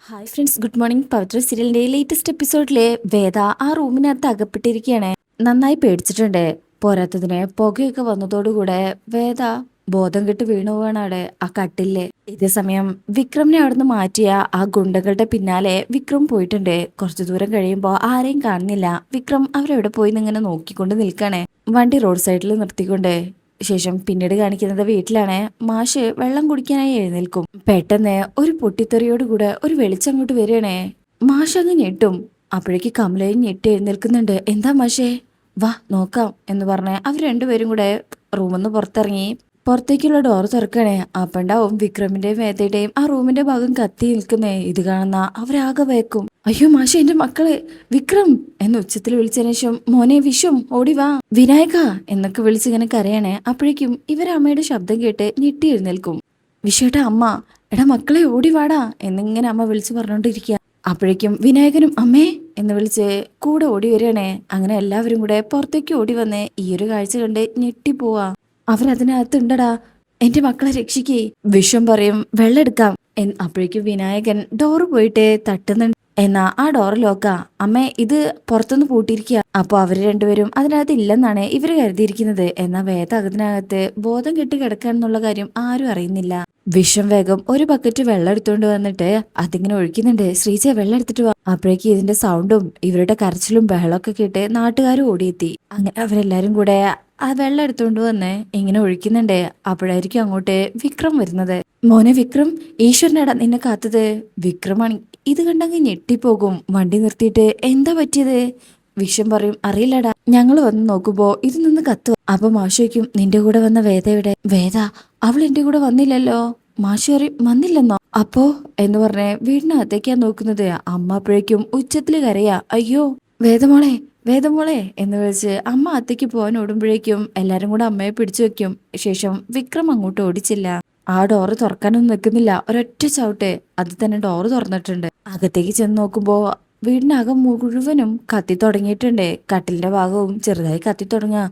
Hi friends, good morning. Pavithra സീരിയലിന്റെ latest എപ്പിസോഡിലെ വേദ ആ റൂമിനകത്ത് അകപ്പെട്ടിരിക്കുകയാണ്. നന്നായി പേടിച്ചിട്ടുണ്ട്. പോരാത്തതിന് പുകയൊക്കെ വന്നതോടുകൂടെ വേദ ബോധം കെട്ട് വീണു പോവാണ് ആ കട്ടില്. ഇതേ സമയം വിക്രമിനെ അവിടുന്ന് മാറ്റിയ ആ ഗുണ്ടകളുടെ പിന്നാലെ വിക്രം പോയിട്ടുണ്ട്. കുറച്ചു ദൂരം കഴിയുമ്പോൾ ആരെയും കാണുന്നില്ല. വിക്രം അവരെവിടെ പോയി ഇങ്ങനെ നോക്കിക്കൊണ്ട് നിൽക്കാണ്, വണ്ടി റോഡ് സൈഡിൽ നിർത്തിക്കൊണ്ട്. ശേഷം പിന്നീട് കാണിക്കുന്നത് വീട്ടിലാണ്. മാഷ് വെള്ളം കുടിക്കാനായി എഴുന്നേൽക്കും. പെട്ടെന്ന് ഒരു പൊട്ടിത്തെറിയോടുകൂടെ ഒരു വെളിച്ചം അങ്ങോട്ട് വരികയാണേ. മാഷ് അങ്ങ് ഞെട്ടും. അപ്പോഴേക്ക് കമലയും ഞെട്ടി എഴുന്നേൽക്കുന്നുണ്ട്. എന്താ മാഷേ, വാ നോക്കാം എന്ന് പറഞ്ഞ് അവർ രണ്ടുപേരും കൂടെ റൂമിന്ന് പുറത്തിറങ്ങി. പുറത്തേക്കുള്ള ഡോർ തുറക്കണേ. അപ്പണ്ടാവും വിക്രമിന്റെയും വേദയുടെയും ആ റൂമിന്റെ ഭാഗം കത്തി നിൽക്കുന്നേ. ഇത് കാണുന്ന അവരാകെ വേക്കും. അയ്യോ മാഷ, എന്റെ മക്കളെ, വിക്രം എന്ന് ഉച്ചത്തിൽ വിളിച്ചതിനു ശേഷം മോനെ വിശ്വം ഓടി വാ, വിനായക എന്നൊക്കെ വിളിച്ചിങ്ങനെ കരയണേ. അപ്പോഴേക്കും ഇവരമ്മയുടെ ശബ്ദം കേട്ട് ഞെട്ടി എഴുന്നേൽക്കും. വിശ്വയുടെ അമ്മ, എടാ മക്കളെ ഓടി വാടാ എന്നിങ്ങനെ അമ്മ വിളിച്ചു പറഞ്ഞോണ്ടിരിക്കുക. അപ്പോഴേക്കും വിനായകനും അമ്മേ എന്ന് വിളിച്ച് കൂടെ ഓടി വരികയാണേ. അങ്ങനെ എല്ലാവരും കൂടെ പുറത്തേക്ക് ഓടി വന്നേ ഈ ഒരു കാഴ്ച കണ്ട് ഞെട്ടിപ്പോവാ. അവരതിനകത്തുണ്ടടാ, എന്റെ മക്കളെ രക്ഷിക്കേ. വിശ്വം പറയും വെള്ളം എടുക്കാം. അപ്പോഴേക്കും വിനായകൻ ഡോറ് പോയിട്ട് തട്ടുന്നുണ്ട്. എന്നാ ആ ഡോറ് ലോക്കാ. അമ്മേ, ഇത് പുറത്തുനിന്ന് പൂട്ടിയിരിക്കുക. അപ്പൊ അവര് രണ്ടുപേരും അതിനകത്ത് ഇല്ലെന്നാണ് ഇവര് കരുതിയിരിക്കുന്നത്. എന്നാ വേദ അതിനകത്ത് ബോധം കെട്ട് കിടക്കാന്നുള്ള കാര്യം ആരും അറിയുന്നില്ല. വിശ്വം വേഗം ഒരു ബക്കറ്റ് വെള്ളം എടുത്തുകൊണ്ട് വന്നിട്ട് അതിങ്ങനെ ഒഴിക്കുന്നുണ്ട്. ശ്രീജ വെള്ളം എടുത്തിട്ട് വാ. അപ്പോഴേക്ക് ഇതിന്റെ സൗണ്ടും ഇവരുടെ കരച്ചിലും ബഹളമൊക്കെ കേട്ട് നാട്ടുകാരും ഓടിയെത്തി. അങ്ങനെ അവരെല്ലാരും കൂടെ ആ വെള്ളം എടുത്തുകൊണ്ട് വന്ന് ഇങ്ങനെ ഒഴിക്കുന്നുണ്ട്. അപ്പോഴായിരിക്കും അങ്ങോട്ട് വിക്രം വരുന്നത്. മോനെ വിക്രം, ഈശ്വരനടാ നിന്നെ കാത്തത്. വിക്രമാണ് ഇത് കണ്ടങ്ങ് ഞെട്ടിപ്പോകും. വണ്ടി നിർത്തിയിട്ട് എന്താ പറ്റിയത്? വിശ്വം പറയും അറിയില്ലടാ, ഞങ്ങള് വന്ന് നോക്കുമ്പോ ഇത് നിന്ന് കത്തുക. അപ്പൊ മാഷോയ്ക്കും നിന്റെ കൂടെ വന്ന വേദ എവിടെ? വേദ, അവൾ എന്റെ കൂടെ വന്നില്ലല്ലോ. മാഷി പറയും വന്നില്ലെന്നോ? അപ്പോ എന്ന് പറഞ്ഞ് വീടിനകത്തേക്കാ നോക്കുന്നത്. അമ്മ അപ്പോഴേക്കും ഉച്ചത്തില് കരയാ. അയ്യോ വേദമോളെ, വേദമോളെ എന്ന് വിളിച്ച് അമ്മ അത്തേക്ക് പോകാൻ ഓടുമ്പോഴേക്കും എല്ലാരും കൂടെ അമ്മയെ പിടിച്ചു വെക്കും. ശേഷം വിക്രം അങ്ങോട്ട് ഓടിച്ചില്ല. ആ ഡോറ് തുറക്കാനൊന്നും നിൽക്കുന്നില്ല. ഒരൊറ്റ ചവിട്ട് അത് തന്നെ ഡോറ് തുറന്നിട്ടുണ്ട്. അകത്തേക്ക് ചെന്ന് നോക്കുമ്പോ വീടിനകം മുഴുവനും കത്തി തുടങ്ങിയിട്ടുണ്ട്. കട്ടിലിന്റെ ഭാഗവും ചെറുതായി കത്തി തുടങ്ങുക.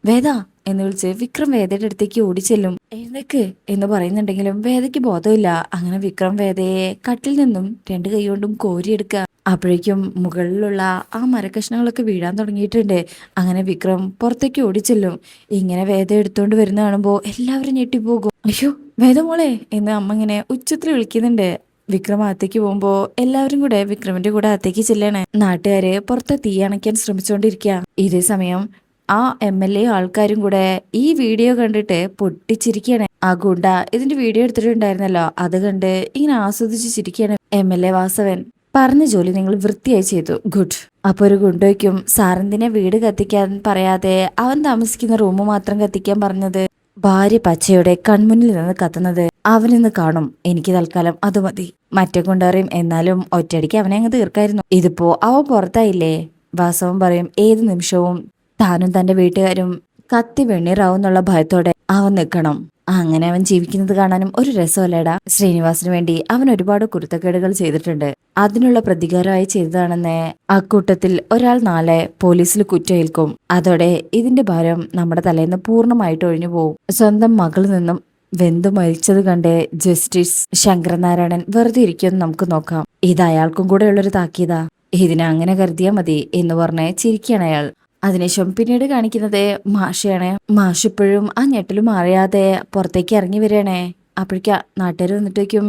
വേദ എന്ന് വിളിച്ച് വിക്രം വേദയുടെ അടുത്തേക്ക് ഓടിച്ചെല്ലും. എഴുന്നേക്ക് എന്ന് പറയുന്നുണ്ടെങ്കിലും വേദയ്ക്ക് ബോധമില്ല. അങ്ങനെ വിക്രം വേദയെ കട്ടിൽ നിന്നും രണ്ട് കൈ കൊണ്ടും കോരിയെടുക്കുക. അപ്പോഴേക്കും മുകളിലുള്ള ആ മരക്കഷ്ണങ്ങളൊക്കെ വീഴാൻ തുടങ്ങിയിട്ടുണ്ട്. അങ്ങനെ വിക്രം പുറത്തേക്ക് ഓടിച്ചെല്ലും. ഇങ്ങനെ വേദ എടുത്തോണ്ട് വരുന്ന കാണുമ്പോ എല്ലാവരും ഞെട്ടിപ്പോകും. അയ്യോ വേദമോളെ എന്ന് അമ്മ ഇങ്ങനെ ഉച്ചത്തിൽ വിളിക്കുന്നുണ്ട്. വിക്രം അകത്തേക്ക് പോകുമ്പോ എല്ലാവരും കൂടെ വിക്രമിന്റെ കൂടെ അകത്തേക്ക് ചെല്ലാണ്. നാട്ടുകാര് പുറത്ത് തീ അണയ്ക്കാൻ ശ്രമിച്ചുകൊണ്ടിരിക്കുക. ഇതേ സമയം ആ MLA ആൾക്കാരും കൂടെ ഈ വീഡിയോ കണ്ടിട്ട് പൊട്ടിച്ചിരിക്കുകയാണ്. ആ ഗുണ്ട ഇതിന്റെ വീഡിയോ എടുത്തിട്ടുണ്ടായിരുന്നല്ലോ, അത് കണ്ട് ഇങ്ങനെ ആസ്വദിച്ച് ചിരിക്കുകയാണ്. MLA വാസവൻ പറഞ്ഞ ജോലി നിങ്ങൾ വൃത്തിയായി ചെയ്തു, ഗുഡ്. അപ്പൊ ഒരു ഗുണ്ടയ്ക്കും സാറന്തിനെ വീട് കത്തിക്കാൻ പറയാതെ അവൻ താമസിക്കുന്ന റൂം മാത്രം കത്തിക്കാൻ പറഞ്ഞത്? ഭാര്യ പച്ചയുടെ കൺമുന്നിൽ നിന്ന് കത്തുന്നത് അവനിന്ന് കാണും. എനിക്ക് തൽക്കാലം അത് മതി. മറ്റേ കൊണ്ടറിയും എന്നാലും ഒറ്റയടിക്ക് അവനെ അങ്ങ് തീർക്കായിരുന്നു. ഇതിപ്പോ അവൻ പുറത്തായില്ലേ? വാസവൻ പറയും ഏത് നിമിഷവും താനും തന്റെ വീട്ടുകാരും കത്തി വെണ്ണീറാവുന്നുള്ള ഭയത്തോടെ അവൻ നിൽക്കണം. അങ്ങനെ അവൻ ജീവിക്കുന്നത് കാണാനും ഒരു രസമല്ലേടാ. ശ്രീനിവാസിന് വേണ്ടി അവൻ ഒരുപാട് കുരുത്തക്കേടുകൾ ചെയ്തിട്ടുണ്ട്. അതിനുള്ള പ്രതികാരമായി ചെയ്തതാണെന്ന് അക്കൂട്ടത്തിൽ ഒരാൾ നാളെ പോലീസിൽ കുറ്റമേൽക്കും. അതോടെ ഇതിന്റെ ഭാരം നമ്മുടെ തലേന്ന് പൂർണ്ണമായിട്ട് ഒഴിഞ്ഞു പോവും. സ്വന്തം മകളിൽ നിന്നും വെന്തു മരിച്ചത് കണ്ട് ജസ്റ്റിസ് ശങ്കരനാരായണൻ വെറുതെ ഇരിക്കുമെന്ന് നമുക്ക് നോക്കാം. ഇത് അയാൾക്കും കൂടെ ഉള്ളൊരു താക്കീതാ. ഇതിനെ അങ്ങനെ കരുതിയാ മതി എന്ന് പറഞ്ഞ് ചിരിക്കുകയാണ് അയാൾ. അതിനുശേഷം പിന്നീട് കാണിക്കുന്നത് മാഷയാണ്. മാഷ് ഇപ്പോഴും ആ ഞെട്ടലും അറിയാതെ പുറത്തേക്ക് ഇറങ്ങി വരികയാണേ. അപ്പോഴേക്കാ നാട്ടുകാർ വന്നിട്ടേക്കും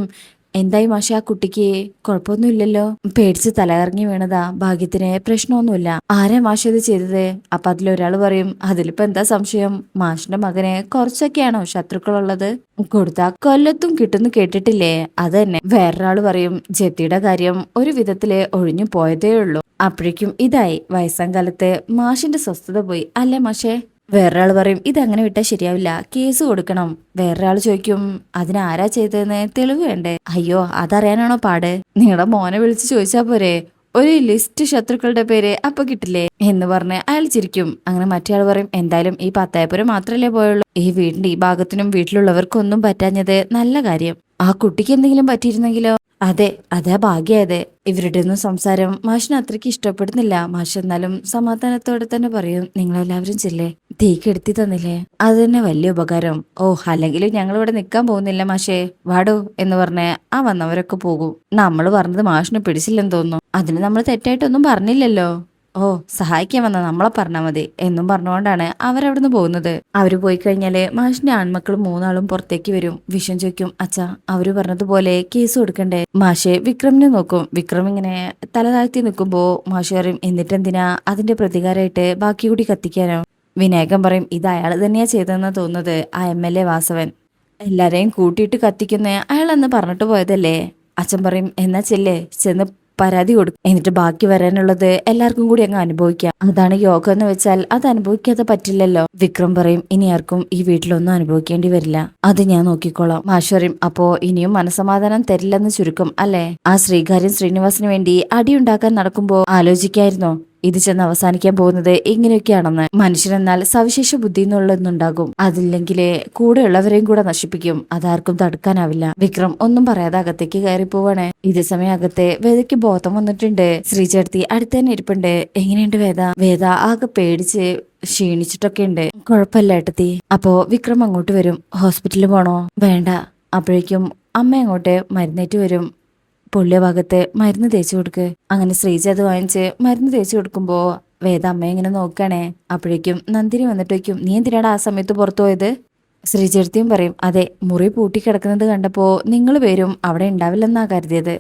എന്തായി മാഷ, ആ കുട്ടിക്ക് കുഴപ്പമൊന്നും ഇല്ലല്ലോ? പേടിച്ച് തലകറങ്ങി വീണതാ, ഭാഗ്യത്തിന് പ്രശ്നമൊന്നുമില്ല. ആരാ മാഷ ഇത് ചെയ്തത്? അപ്പൊ അതിലൊരാൾ പറയും അതിലിപ്പോ എന്താ സംശയം, മാഷിന്റെ മകന് കുറച്ചൊക്കെയാണോ ശത്രുക്കളുള്ളത്? കൊടുത്താ കൊല്ലത്തും കിട്ടുന്നു കേട്ടിട്ടില്ലേ? അത് തന്നെ. വേറൊരാള് പറയും ജെത്തിയുടെ കാര്യം ഒരു വിധത്തില് ഒഴിഞ്ഞു പോയതേ ഉള്ളൂ. അപ്പോഴേക്കും ഇതായി വയസ്സാം കാലത്ത് മാഷിന്റെ സ്വസ്ഥത പോയി അല്ലേ മാഷേ? വേറൊരാൾ പറയും ഇതങ്ങനെ വിട്ടാൽ ശരിയാവില്ല, കേസ് കൊടുക്കണം. വേറൊരാൾ ചോദിക്കും അതിനാരാ ചെയ്തതെന്ന് തെളിവ് വേണ്ടേ? അയ്യോ അതറിയാനാണോ പാട്? നിങ്ങളുടെ മോനെ വിളിച്ച് ചോദിച്ചാ പോരെ, ഒരു ലിസ്റ്റ് ശത്രുക്കളുടെ പേര് അപ്പൊ കിട്ടില്ലേ എന്ന് പറഞ്ഞ് അയാൾ ചിരിക്കും. അങ്ങനെ മറ്റേ പറയും എന്തായാലും ഈ പത്തായപുരം മാത്രല്ലേ പോയുള്ളൂ. ഈ വീടിന്റെ ഈ ഭാഗത്തിനും വീട്ടിലുള്ളവർക്കൊന്നും പറ്റാഞ്ഞത് നല്ല കാര്യം. ആ കുട്ടിക്ക് എന്തെങ്കിലും പറ്റിയിരുന്നെങ്കിലോ? അതെ, അതാ ഭാഗ്യായത്. ഇവരുടെ ഒന്നും സംസാരം മാഷിന് അത്രയ്ക്ക് ഇഷ്ടപ്പെടുന്നില്ല. മാഷ് എന്നാലും സമാധാനത്തോടെ തന്നെ പറയും നിങ്ങളെല്ലാവരും ചെല്ലേ, തീ കെടുത്തി തന്നില്ലേ, അത് തന്നെ വലിയ ഉപകാരം. ഓ, അല്ലെങ്കിലും ഞങ്ങൾ ഇവിടെ നിൽക്കാൻ പോകുന്നില്ല മാഷേ, വാടോ എന്ന് പറഞ്ഞ് ആ വന്നവരൊക്കെ പോകും. നമ്മൾ പറഞ്ഞത് മാഷിന് പിടിച്ചില്ലെന്ന് തോന്നുന്നു. അതിന് നമ്മൾ തെറ്റായിട്ടൊന്നും പറഞ്ഞില്ലല്ലോ. ഓ, സഹായിക്കാൻ വന്ന നമ്മളെ പറഞ്ഞാൽ മതി എന്നും പറഞ്ഞുകൊണ്ടാണ് അവരവിടുന്ന് പോകുന്നത്. അവര് പോയി കഴിഞ്ഞാല് മാഷിന്റെ ആൺമക്കളും മൂന്നാളും പുറത്തേക്ക് വരും. വിഷം ചോദിക്കും, അച്ഛാ അവര് പറഞ്ഞതുപോലെ കേസ് കൊടുക്കണ്ടേ? മാഷെ വിക്രമിനെ നോക്കും. വിക്രം ഇങ്ങനെ തല താഴ്ത്തി നിൽക്കുമ്പോ മാഷ് പറയും, എന്നിട്ടെന്തിനാ അതിന്റെ പ്രതികാരമായിട്ട് ബാക്കി കൂടി കത്തിക്കാനോ? വിനായകൻ പറയും, ഇത് അയാൾ തന്നെയാ ചെയ്തതെന്നാ തോന്നുന്നത്, ആ MLA വാസവൻ. എല്ലാരെയും കൂട്ടിയിട്ട് കത്തിക്കുന്ന അയാൾ അന്ന് പറഞ്ഞിട്ട് പോയതല്ലേ? അച്ഛൻ പറയും, എന്നാ ചെന്ന് പരാതി കൊടുക്കും, എന്നിട്ട് ബാക്കി വരാനുള്ളത് എല്ലാവർക്കും കൂടി അങ്ങ് അനുഭവിക്കാം. അതാണ് യോഗം എന്ന് വെച്ചാൽ അത് അനുഭവിക്കാതെ പറ്റില്ലല്ലോ. വിക്രം പറയും, ഇനി ആർക്കും ഈ വീട്ടിലൊന്നും അനുഭവിക്കേണ്ടി വരില്ല, അത് ഞാൻ നോക്കിക്കോളാം. മാഷ് പറയും, അപ്പോ ഇനിയും മനസമാധാനം തരില്ലെന്ന് ചുരുക്കം അല്ലേ? ആ ശ്രീകാര്യം ശ്രീനിവാസിന് വേണ്ടി അടിയുണ്ടാക്കാൻ നടക്കുമ്പോ ആലോചിക്കായിരുന്നോ ഇത് ചെന്ന് അവസാനിക്കാൻ പോകുന്നത് ഇങ്ങനെയൊക്കെയാണെന്ന്? മനുഷ്യനെന്നാൽ സവിശേഷ ബുദ്ധി എന്നുള്ളതൊന്നുണ്ടാകും, അതില്ലെങ്കിലേ കൂടെയുള്ളവരെയും കൂടെ നശിപ്പിക്കും. അതാർക്കും തടുക്കാനാവില്ല. വിക്രം ഒന്നും പറയാതെ അകത്തേക്ക് കയറി പോവാണ്. ഇതേ സമയം അകത്തെ വേദയ്ക്ക് ബോധം വന്നിട്ടുണ്ട്. ശ്രീചേർത്തി അടുത്ത് തന്നെ ഇരിപ്പുണ്ട്. എങ്ങനെയുണ്ട് വേദ? വേദ ആകെ പേടിച്ച് ക്ഷീണിച്ചിട്ടൊക്കെ ഉണ്ട്. കുഴപ്പമില്ല ഏട്ടത്തി. അപ്പോ വിക്രം അങ്ങോട്ട് വരും. ഹോസ്പിറ്റലിൽ പോണോ? വേണ്ട. അപ്പോഴേക്കും അമ്മ അങ്ങോട്ട് മരുന്നേറ്റ് വരും. പൊള്ളിയ ഭാഗത്ത് മരുന്ന് തേച്ചു കൊടുക്ക്. അങ്ങനെ ശ്രീജ അത് വാങ്ങിച്ച് മരുന്ന് തേച്ചു കൊടുക്കുമ്പോ വേദ അമ്മയെ ഇങ്ങനെ നോക്കണേ. അപ്പോഴേക്കും നന്ദിനി വന്നിട്ട് വയ്ക്കും, നീ എന്തിനാണ് ആ സമയത്ത് പുറത്തു പോയത്? ശ്രീചേർത്തിയും പറയും, അതെ, മുറി പൂട്ടിക്കിടക്കുന്നത് കണ്ടപ്പോ നിങ്ങൾ പേരും അവിടെ ഉണ്ടാവില്ലെന്നാ കരുതിയത്.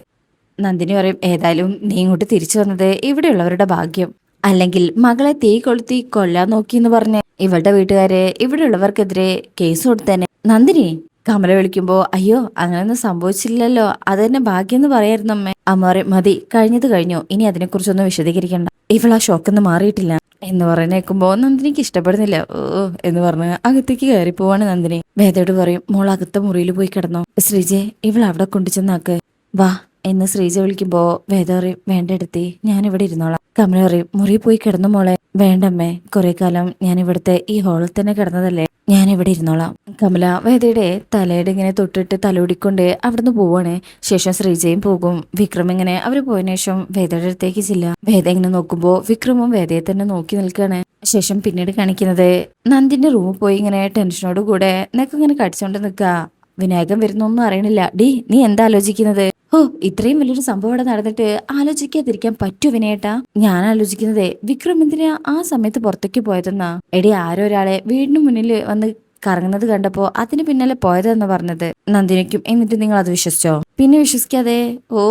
നന്ദിനി പറയും, ഏതായാലും നീ ഇങ്ങോട്ട് തിരിച്ചു വന്നത് ഇവിടെയുള്ളവരുടെ ഭാഗ്യം. അല്ലെങ്കിൽ മകളെ തീ കൊളുത്തി കൊല്ലാൻ നോക്കിയെന്ന് പറഞ്ഞ് ഇവളുടെ വീട്ടുകാരെ ഇവിടെയുള്ളവർക്കെതിരെ കേസ് കൊടുത്തേനെ. നന്ദിനി കമല വിളിക്കുമ്പോ, അയ്യോ അങ്ങനെയൊന്നും സംഭവിച്ചില്ലല്ലോ, അത് തന്നെ ഭാഗ്യം എന്ന് പറയായിരുന്നു അമ്മേ. അമ്മ പറയും, മതി, കഴിഞ്ഞത് കഴിഞ്ഞു, ഇനി അതിനെക്കുറിച്ചൊന്നും വിശദീകരിക്കണ്ട. ഇവൾ ആ ഷോക്കൊന്നും മാറിയിട്ടില്ല എന്ന് പറയുന്നേക്കുമ്പോ നന്ദിനിക്ക് ഇഷ്ടപ്പെടുന്നില്ല. ഓ എന്ന് പറഞ്ഞ് അകത്തേക്ക് കയറി പോവാണ് നന്ദിനി. വേദയോട് പറയും, മോൾ അകത്ത മുറിയിൽ പോയി കിടന്നോ, ശ്രീജയെ ഇവൾ അവിടെ കൊണ്ടുചെന്നാക്ക്, വാ എന്ന് ശ്രീജ വിളിക്കുമ്പോ വേദ പറയും, വേണ്ട എടുത്തി, ഞാൻ ഇവിടെ ഇരുന്നോളാം. കമല പറയും, മുറി പോയി കിടന്നു മോളെ. വേണ്ടമ്മേ, കുറെ കാലം ഞാൻ ഇവിടുത്തെ ഈ ഹാളിൽ തന്നെ കിടന്നതല്ലേ, ഞാൻ ഇവിടെ ഇരുന്നോളാം. കമല വേദയുടെ തലയുടെ ഇങ്ങനെ തൊട്ടിട്ട് തലോടിക്കൊണ്ട് അവിടുന്ന് പോവാണ്. ശേഷം ശ്രീജയും പോകും. വിക്രം ഇങ്ങനെ അവര് പോയതിനു ശേഷം വേദയുടെ അടുത്തേക്ക് ചെല്ലുക. വേദ ഇങ്ങനെ നോക്കുമ്പോ വിക്രമും വേദയെ തന്നെ നോക്കി നിൽക്കുകയാണ്. ശേഷം പിന്നീട് കാണിക്കുന്നത് നന്ദിന്റെ റൂമിൽ പോയി ഇങ്ങനെ ടെൻഷനോട് കൂടെ നെക്കിങ്ങനെ കടിച്ചോണ്ട് നിൽക്കുക. വിനായകൻ വരുന്നൊന്നും അറിയണില്ല. ഡി, നീ എന്താ ആലോചിക്കുന്നത്? ഓ, ഇത്രയും വലിയൊരു സംഭവം അവിടെ നടന്നിട്ട് ആലോചിക്കാതിരിക്കാൻ പറ്റൂ വിനയേട്ടാ? ഞാൻ ആലോചിക്കുന്നതേ വിക്രം എന്തിനാ ആ സമയത്ത് പുറത്തേക്ക് പോയതെന്നാ. എടി, ആരോ ഒരാളെ വീടിന് മുന്നിൽ വന്ന് കറങ്ങുന്നത് കണ്ടപ്പോ അതിന് പിന്നാലെ പോയതെന്ന് പറഞ്ഞത് നന്ദിനിക്കും. എന്നിട്ട് നിങ്ങൾ അത് വിശ്വസിച്ചോ? പിന്നെ വിശ്വസിക്കാതെ? ഓ,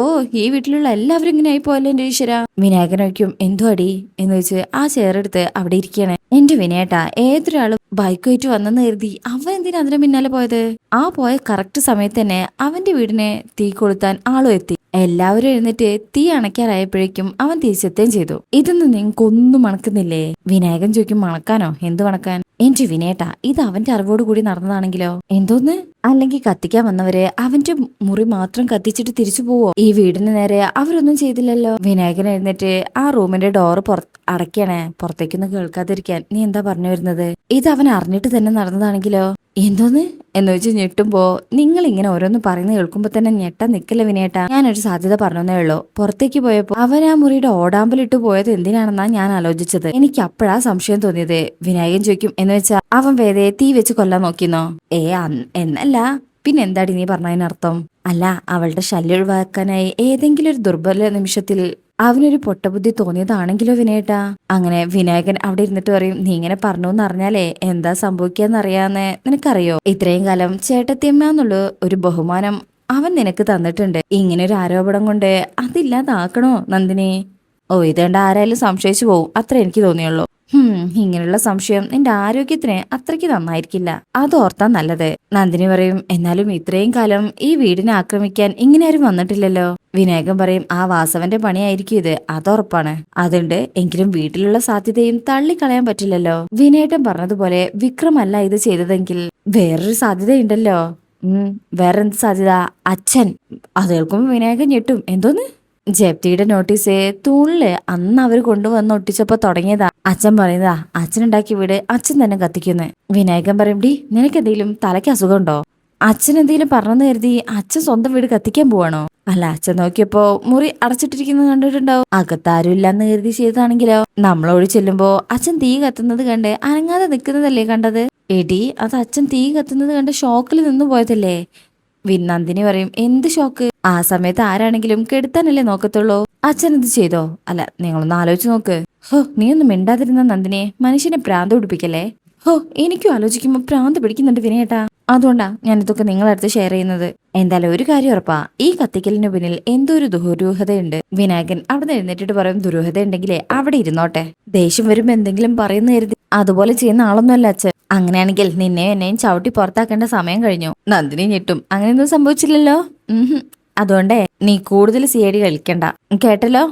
ഈ വീട്ടിലുള്ള എല്ലാവരും ഇങ്ങനെ ആയി പോയല്ലോ എന്റെ ഈശ്വര. വിനായകനോയ്ക്കും, എന്തോ അടി എന്ന് വെച്ച് ആ ചെയറെടുത്ത് അവിടെ ഇരിക്കുകയാണ്. എന്റെ വിനയേട്ടാ, ഏതൊരാളും ബൈക്കുമായിട്ട് വന്നെന്ന് കരുതി അവൻ എന്തിനാ അതിന് പിന്നാലെ പോയത്? ആ പോയ കറക്റ്റ് സമയത്ത് തന്നെ അവന്റെ വീടിനെ തീ കൊളുത്താൻ ആളും എത്തി. എല്ലാവരും എഴുന്നേറ്റ് തീ അണയ്ക്കാറായപ്പോഴേക്കും അവൻ തിരിച്ചെത്തുകയും ചെയ്തു. ഇതൊന്നും നിങ്ങൾക്കൊന്നും മണക്കുന്നില്ലേ? വിനായകൻ ചോദിക്കും, മണക്കാനോ? എന്ത് മണക്കാൻ? എന്റെ വിനയേട്ടാ, ഇത് അവന്റെ അറിവോട് കൂടി നടന്നതാണെങ്കിലോ? എന്തോന്ന്? അല്ലെങ്കിൽ കത്തിക്കാൻ വന്നവരെ അവന്റെ മുറി മാത്രം കത്തിച്ചിട്ട് തിരിച്ചു പോവോ? ഈ വീടിന് നേരെ അവരൊന്നും ചെയ്തില്ലല്ലോ. വിനായകൻ എഴുന്നേറ്റ് ആ റൂമിന്റെ ഡോറ് അടയ്ക്കണേ, പുറത്തേക്കൊന്നും കേൾക്കാതിരിക്കാൻ. നീ എന്താ പറഞ്ഞു വരുന്നത്? ഇത് അവൻ അറിഞ്ഞിട്ട് തന്നെ നടന്നതാണെങ്കിലോ? എന്തോന്ന് എന്ന് വെച്ച് ഞെട്ടുമ്പോ, നിങ്ങൾ ഇങ്ങനെ ഓരോന്ന് പറയുന്നത് കേൾക്കുമ്പോ തന്നെ ഞെട്ടാൻ നിക്കല്ല വിനയേട്ടാ. ഞാനൊരു സാധ്യത പറഞ്ഞേ ഉള്ളൂ. പുറത്തേക്ക് പോയപ്പോ അവൻ ആ മുറിയുടെ ഓടാമ്പലിട്ട് പോയത് എന്തിനാണെന്നാ ഞാൻ ആലോചിച്ചത്. എനിക്ക് അപ്പോഴാ സംശയം തോന്നിയത്. വിനായകൻ ചോദിക്കും, എന്ന് വെച്ചാ അവൻ വേദയെ തീ വെച്ച് കൊല്ലാൻ നോക്കിന്നോ? എന്നല്ല, പിന്നെ എന്താടി നീ പറഞ്ഞതിനർത്ഥം? അല്ല, അവളുടെ ശല്യം ഒഴിവാക്കാനായി ഏതെങ്കിലും ഒരു ദുർബല നിമിഷത്തിൽ അവനൊരു പൊട്ടബുദ്ധി തോന്നിയതാണെങ്കിലോ വിനയേട്ടാ? അങ്ങനെ വിനായകൻ അവിടെ ഇരുന്നിട്ട് പറയും, നീ ഇങ്ങനെ പറഞ്ഞോന്ന് അറിഞ്ഞാലേ എന്താ സംഭവിക്കാന്നറിയാന്ന് നിനക്കറിയോ? ഇത്രയും കാലം ചേട്ടത്തിയമ്മ എന്നുള്ള ഒരു ബഹുമാനം അവൻ നിനക്ക് തന്നിട്ടുണ്ട്. ഇങ്ങനെ ഒരു ആരോപണം കൊണ്ട് അതില്ലാതാക്കണോ നന്ദിനി? ഓ, ഇതേണ്ട ആരായാലും സംശയിച്ചു പോവും, അത്ര എനിക്ക് തോന്നിയുള്ളൂ. ഇങ്ങനെയുള്ള സംശയം നിന്റെ ആരോഗ്യത്തിന് അത്രയ്ക്ക് നന്നായിരിക്കില്ല, അതോർത്താൻ നല്ലത്. നന്ദിനി പറയും, എന്നാലും ഇത്രയും കാലം ഈ വീടിനെ ആക്രമിക്കാൻ ഇങ്ങനെ ആരും വന്നിട്ടില്ലല്ലോ. വിനായകൻ പറയും, ആ വാസവന്റെ പണിയായിരിക്കും ഇത്, അതുറപ്പാണ്. അതുണ്ട്, എങ്കിലും വീട്ടിലുള്ള സാധ്യതയും തള്ളിക്കളയാൻ പറ്റില്ലല്ലോ. വിനയേട്ടൻ പറഞ്ഞതുപോലെ വിക്രമല്ല ഇത് ചെയ്തതെങ്കിൽ വേറൊരു സാധ്യതയുണ്ടല്ലോ. വേറെന്ത് സാധ്യത? അച്ഛൻ. അത് കേൾക്കുമ്പോ വിനായകൻ ഞെട്ടും. എന്തോന്ന്? ജപ്തിയുടെ നോട്ടീസ് തൂണില് അന്ന് അവർ കൊണ്ടുവന്ന് ഒട്ടിച്ചപ്പോ തുടങ്ങിയതാ. അച്ഛൻ പറയുന്നതാ അച്ഛനുണ്ടാക്കി വീട് അച്ഛൻ തന്നെ കത്തിക്കുന്ന്. വിനായകൻ പറയും, ഡി, നിനക്കെന്തെങ്കിലും തലയ്ക്ക് അസുഖമുണ്ടോ? അച്ഛൻ എന്തെങ്കിലും പറഞ്ഞെന്ന് കരുതി അച്ഛൻ സ്വന്തം വീട് കത്തിക്കാൻ പോവാണോ? അല്ല അച്ഛൻ നോക്കിയപ്പോ മുറി അടച്ചിട്ടിരിക്കുന്നത് കണ്ടിട്ടുണ്ടാവും. അകത്താരും ഇല്ലാന്ന് കരുതി ചെയ്താണെങ്കിലോ നമ്മളോട് ചെല്ലുമ്പോ അച്ഛൻ തീ കത്തുന്നത് കണ്ട് അനങ്ങാതെ നിൽക്കുന്നതല്ലേ കണ്ടത്. എടി അത് അച്ഛൻ തീ കത്തുന്നത് കണ്ട് ഷോക്കിൽ നിന്ന് പോയതല്ലേ. നന്ദിനി പറയും എന്ത് ഷോക്ക്? ആ സമയത്ത് ആരാണെങ്കിലും കെടുത്താനല്ലേ നോക്കത്തുള്ളൂ. അച്ഛൻ ഇത് ചെയ്തോ? അല്ല നിങ്ങളൊന്ന് ആലോചിച്ച് നോക്ക്. ഹോ നീ ഒന്നും മിണ്ടാതിരുന്ന നന്ദിനിയെ, മനുഷ്യനെ ഭ്രാന്ത് പിടിപ്പിക്കല്ലേ. ഹോ എനിക്കും ആലോചിക്കുമ്പോ ഭ്രാന്ത് പിടിക്കുന്നുണ്ട് വിനയേട്ടാ. അതുകൊണ്ടാ ഞാനിതൊക്കെ നിങ്ങളടുത്ത് ഷെയർ ചെയ്യുന്നത്. എന്തായാലും ഒരു കാര്യം ഉറപ്പാ, ഈ കത്തിക്കലിന് പിന്നിൽ എന്തോ ഒരു ദുരൂഹതയുണ്ട്. വിനായകൻ അവിടെ എഴുന്നേറ്റിട്ട് പറയും ദുരൂഹത ഉണ്ടെങ്കിലേ അവിടെ ഇരുന്നോട്ടെ. ദേഷ്യം വരുമ്പോ എന്തെങ്കിലും പറയുന്ന കരുതി അതുപോലെ ചെയ്യുന്ന ആളൊന്നുമല്ല അച്ഛൻ. അങ്ങനെയാണെങ്കിൽ നിന്നെയും എന്നെയും ചവിട്ടി പുറത്താക്കേണ്ട സമയം കഴിഞ്ഞു. നന്ദിനി ഞെട്ടും. അങ്ങനെയൊന്നും സംഭവിച്ചില്ലല്ലോ. അതുകൊണ്ടേ നീ കൂടുതൽ CID കളിക്കണ്ട കേട്ടല്ലോ.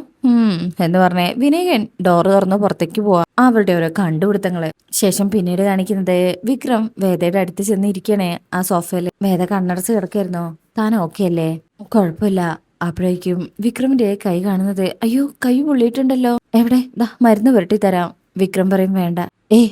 എന്ന് പറഞ്ഞേ വിനയകൻ ഡോറ് തുറന്ന് പുറത്തേക്ക് പോവാ. അവരുടെ ഓരോ കണ്ടുപിടുത്തങ്ങള്. ശേഷം പിന്നീട് കാണിക്കുന്നത് വിക്രം വേദയുടെ അടുത്ത് ചെന്നിരിക്കണേ ആ സോഫയില്. വേദ കണ്ണടച്ച് കിടക്കായിരുന്നു. താൻ ഓക്കെ അല്ലേ? കുഴപ്പമില്ല. അപ്പോഴേക്കും വിക്രമിന്റെ കൈ കാണുന്നത് അയ്യോ കൈ പൊള്ളിയിട്ടുണ്ടല്ലോ. എവിടെ? ദാ മരുന്ന് പുരട്ടി തരാം. വിക്രം പറയും വേണ്ട.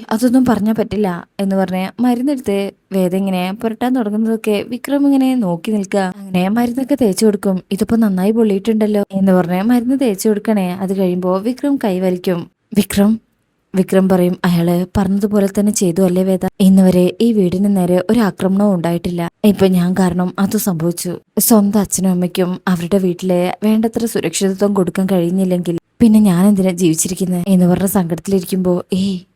അതൊന്നും പറഞ്ഞാ പറ്റില്ല എന്ന് പറഞ്ഞ് മരുന്നെടുത്ത് വേദ ഇങ്ങനെ പുരട്ടാൻ തുടങ്ങുന്നതൊക്കെ വിക്രം ഇങ്ങനെ നോക്കി നിൽക്കുക. അങ്ങനെ മരുന്നൊക്കെ തേച്ചു കൊടുക്കും. ഇതിപ്പോ നന്നായി പൊള്ളിയിട്ടുണ്ടല്ലോ എന്ന് പറഞ്ഞ് മരുന്ന് തേച്ചു കൊടുക്കണേ. അത് കഴിയുമ്പോ വിക്രം കൈ വലിക്കും. വിക്രം പറയും അയാള് പറഞ്ഞതുപോലെ തന്നെ ചെയ്തു അല്ലേ വേദ? ഇന്നുവരെ ഈ വീടിന് നേരെ ഒരു ആക്രമണവും ഉണ്ടായിട്ടില്ല. ഇപ്പൊ ഞാൻ കാരണം അത് സംഭവിച്ചു. സ്വന്തം അച്ഛനും അമ്മയ്ക്കും അവരുടെ വീട്ടിലെ വേണ്ടത്ര സുരക്ഷിതത്വം കൊടുക്കാൻ കഴിയുന്നില്ലെങ്കിൽ പിന്നെ ഞാൻ എന്തിനാ ജീവിച്ചിരിക്കുന്നത് എന്ന് പറഞ്ഞ സങ്കടത്തിലിരിക്കുമ്പോ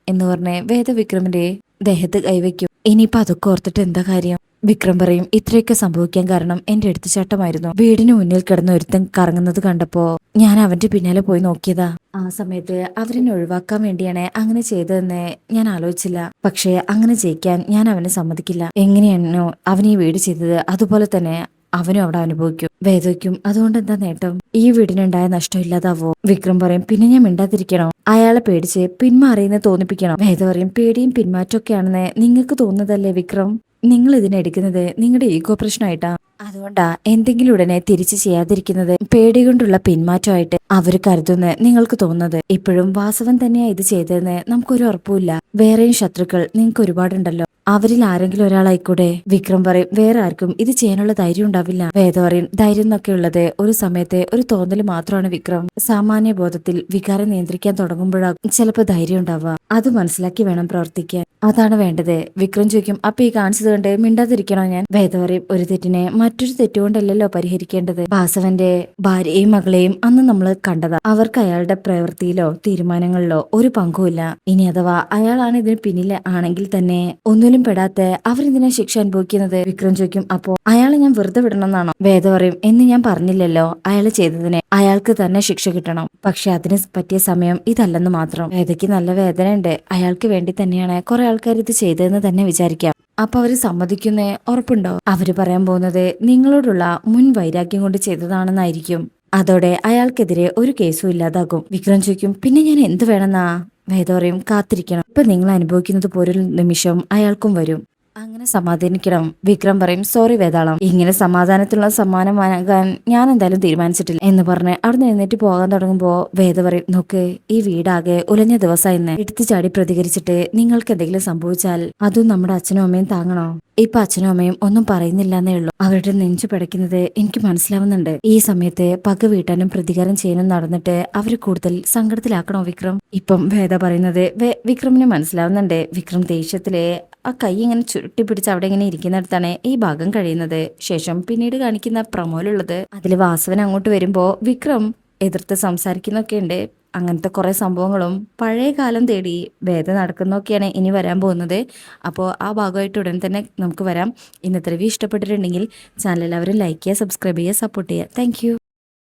എന്ന് പറഞ്ഞ് വേദ വിക്രമിന്റെ ദേഹത്ത് കൈവയ്ക്കും. ഇനിയിപ്പൊ അതൊക്കെ ഓർത്തിട്ട് എന്താ കാര്യം? വിക്രം പറയും ഇത്രയൊക്കെ സംഭവിക്കാൻ കാരണം എന്റെ എടുത്തുചാട്ടമായിരുന്നു. വീടിന് മുന്നിൽ കിടന്ന് ഒരുത്തൻ കറങ്ങുന്നത് കണ്ടപ്പോ ഞാൻ അവന്റെ പിന്നാലെ പോയി നോക്കിയതാ. ആ സമയത്ത് അവരിനെ ഒഴിവാക്കാൻ വേണ്ടിയാണ് അങ്ങനെ ചെയ്തതെന്ന് ഞാൻ ആലോചിച്ചില്ല. പക്ഷെ അങ്ങനെ ചെയ്യിക്കാൻ ഞാൻ അവനെ സമ്മതിക്കില്ല. എങ്ങനെയാണോ അവൻ ഈ വീട് ചെയ്തത് അതുപോലെ തന്നെ അവനും അവിടെ അനുഭവിക്കും. വേദയ്ക്കും അതുകൊണ്ട് എന്താ നേട്ടം? ഈ വീടിനുണ്ടായ നഷ്ടം ഇല്ലാതാവോ? വിക്രം പറയും പിന്നെ ഞാൻ മിണ്ടാതിരിക്കണോ? അയാളെ പേടിച്ച് പിന്മാറിയെന്ന് തോന്നിപ്പിക്കണം. വേദ പറയും പേടിയും പിന്മാറ്റമൊക്കെയാണെന്ന് നിങ്ങൾക്ക് തോന്നുന്നതല്ലേ വിക്രം? നിങ്ങൾ ഇതിനെടുക്കുന്നത് നിങ്ങളുടെ ഈഗോ പ്രശ്നമായിട്ടാ. അതുകൊണ്ടാ എന്തെങ്കിലും ഉടനെ തിരിച്ചു ചെയ്യാതിരിക്കുന്നത് പേടി കൊണ്ടുള്ള പിന്മാറ്റമായിട്ട് അവര് കരുതുന്ന നിങ്ങൾക്ക് തോന്നുന്നത്. ഇപ്പോഴും വാസവൻ തന്നെയാ ഇത് ചെയ്തതെന്ന് നമുക്കൊരു ഉറപ്പുമില്ല. വേറെയും ശത്രുക്കൾ നിങ്ങൾക്ക് ഒരുപാടുണ്ടല്ലോ. അവരിൽ ആരെങ്കിലും ഒരാളായിക്കൂടെ? വിക്രം പറയും വേറെ ആർക്കും ഇത് ചെയ്യാനുള്ള ധൈര്യം ഉണ്ടാവില്ല. വേദ പറയും ധൈര്യം എന്നൊക്കെ ഉള്ളത് ഒരു സമയത്തെ ഒരു തോന്നൽ മാത്രമാണ് വിക്രം. സാമാന്യ ബോധത്തിൽ വികാരം നിയന്ത്രിക്കാൻ തുടങ്ങുമ്പോഴാകും ചിലപ്പോൾ ധൈര്യം ഉണ്ടാവുക. അത് മനസ്സിലാക്കി വേണം പ്രവർത്തിക്കാൻ. അതാണ് വേണ്ടത്. വിക്രം ചോദിക്കും അപ്പൊ ഈ കാണിച്ചത് കൊണ്ട് മിണ്ടാതിരിക്കണോ ഞാൻ? വേദ പറയും ഒരു തെറ്റിനെ മറ്റൊരു തെറ്റുകൊണ്ടല്ലോ പരിഹരിക്കേണ്ടത്. വാസവന്റെ ഭാര്യയെയും മകളെയും അന്ന് നമ്മൾ കണ്ടതാ. അവർക്ക് അയാളുടെ പ്രവൃത്തിയിലോ തീരുമാനങ്ങളിലോ ഒരു പങ്കുമില്ല. ഇനി അഥവാ അയാളാണ് ഇതിന് പിന്നിലെ ആണെങ്കിൽ തന്നെ ഒന്നിലും പെടാത്ത അവരെന്തിനാ ശിക്ഷ അനുഭവിക്കുന്നത്? വിക്രം ചോദിക്കും അപ്പോ അയാളെ ഞാൻ വെറുതെ വിടണമെന്നാണോ? വേദ പറയും എന്ന് ഞാൻ പറഞ്ഞില്ലല്ലോ. അയാൾ ചെയ്തതിന് അയാൾക്ക് തന്നെ ശിക്ഷ കിട്ടണം. പക്ഷെ അതിന് പറ്റിയ സമയം ഇതല്ലെന്ന് മാത്രം. വേദയ്ക്ക് നല്ല വേദനയുണ്ട്. അയാൾക്ക് വേണ്ടി തന്നെയാണ് കുറെ ആൾക്കാർ ഇത് ചെയ്തതെന്ന് തന്നെ വിചാരിക്കാം. അപ്പൊ അവര് സമ്മതിക്കുന്നേ ഉറപ്പുണ്ടോ? അവര് പറയാൻ പോകുന്നത് നിങ്ങളോടുള്ള മുൻ വൈരാഗ്യം കൊണ്ട് ചെയ്തതാണെന്നായിരിക്കും. അതോടെ അയാൾക്കെതിരെ ഒരു കേസും ഇല്ലാതാകും. വിക്രം ചോദിക്കും പിന്നെ ഞാൻ എന്ത് വേണമെന്നാ? വേദ പറയും കാത്തിരിക്കണം. ഇപ്പൊ നിങ്ങൾ അനുഭവിക്കുന്നത് പോലൊരു നിമിഷം അയാൾക്കും വരും. അങ്ങനെ സമാധാനിക്കണം. വിക്രം പറയും സോറി വേതാളം, ഇങ്ങനെ സമാധാനത്തിലുള്ള സമ്മാനം വാങ്ങാൻ ഞാൻ എന്തായാലും തീരുമാനിച്ചിട്ടില്ല എന്ന് പറഞ്ഞ് അവിടെ നിന്ന് എഴുന്നേറ്റ് പോകാൻ തുടങ്ങുമ്പോ വേദ പറയും നോക്ക് ഈ വീടാകെ ഉലഞ്ഞ ദിവസമായിന്ന് എടുത്തു ചാടി പ്രതികരിച്ചിട്ട് നിങ്ങൾക്ക് എന്തെങ്കിലും സംഭവിച്ചാൽ അതും നമ്മുടെ അച്ഛനും അമ്മയും താങ്ങണോ? ഇപ്പൊ അച്ഛനും അമ്മയും ഒന്നും പറയുന്നില്ല എന്നേ ഉള്ളൂ. അവരുടെ നെഞ്ചു പിടയ്ക്കുന്നത് എനിക്ക് മനസ്സിലാവുന്നുണ്ട്. ഈ സമയത്ത് പക വീട്ടാനും പ്രതികാരം ചെയ്യാനും നടന്നിട്ട് അവര് കൂടുതൽ സങ്കടത്തിലാക്കണോ വിക്രം? ഇപ്പം വേദ പറയുന്നത് വിക്രമിന് മനസ്സിലാവുന്നുണ്ട്. വിക്രം ദേഷ്യത്തില് ആ കൈ ഇങ്ങനെ ചുരുട്ടി പിടിച്ച് അവിടെ ഇങ്ങനെ ഇരിക്കുന്നിടത്താണ് ഈ ഭാഗം കഴിയുന്നത്. ശേഷം പിന്നീട് കാണിക്കുന്ന പ്രമോലുള്ളത് അതിൽ വാസവൻ അങ്ങോട്ട് വരുമ്പോ വിക്രം എതിർത്ത് സംസാരിക്കുന്നൊക്കെ ഉണ്ട്. അങ്ങനത്തെ കുറെ സംഭവങ്ങളും പഴയ കാലം തേടി വേദ നടക്കുന്നൊക്കെയാണ് ഇനി വരാൻ പോകുന്നത്. അപ്പോൾ ആ ഭാഗമായിട്ട് ഉടൻ തന്നെ നമുക്ക് വരാം. ഇന്നത്തെ റിവ്യൂ ഇഷ്ടപ്പെട്ടിട്ടുണ്ടെങ്കിൽ ചാനൽ എല്ലാവരും ലൈക്ക് ചെയ്യുക, സബ്സ്ക്രൈബ് ചെയ്യുക, സപ്പോർട്ട് ചെയ്യുക. താങ്ക്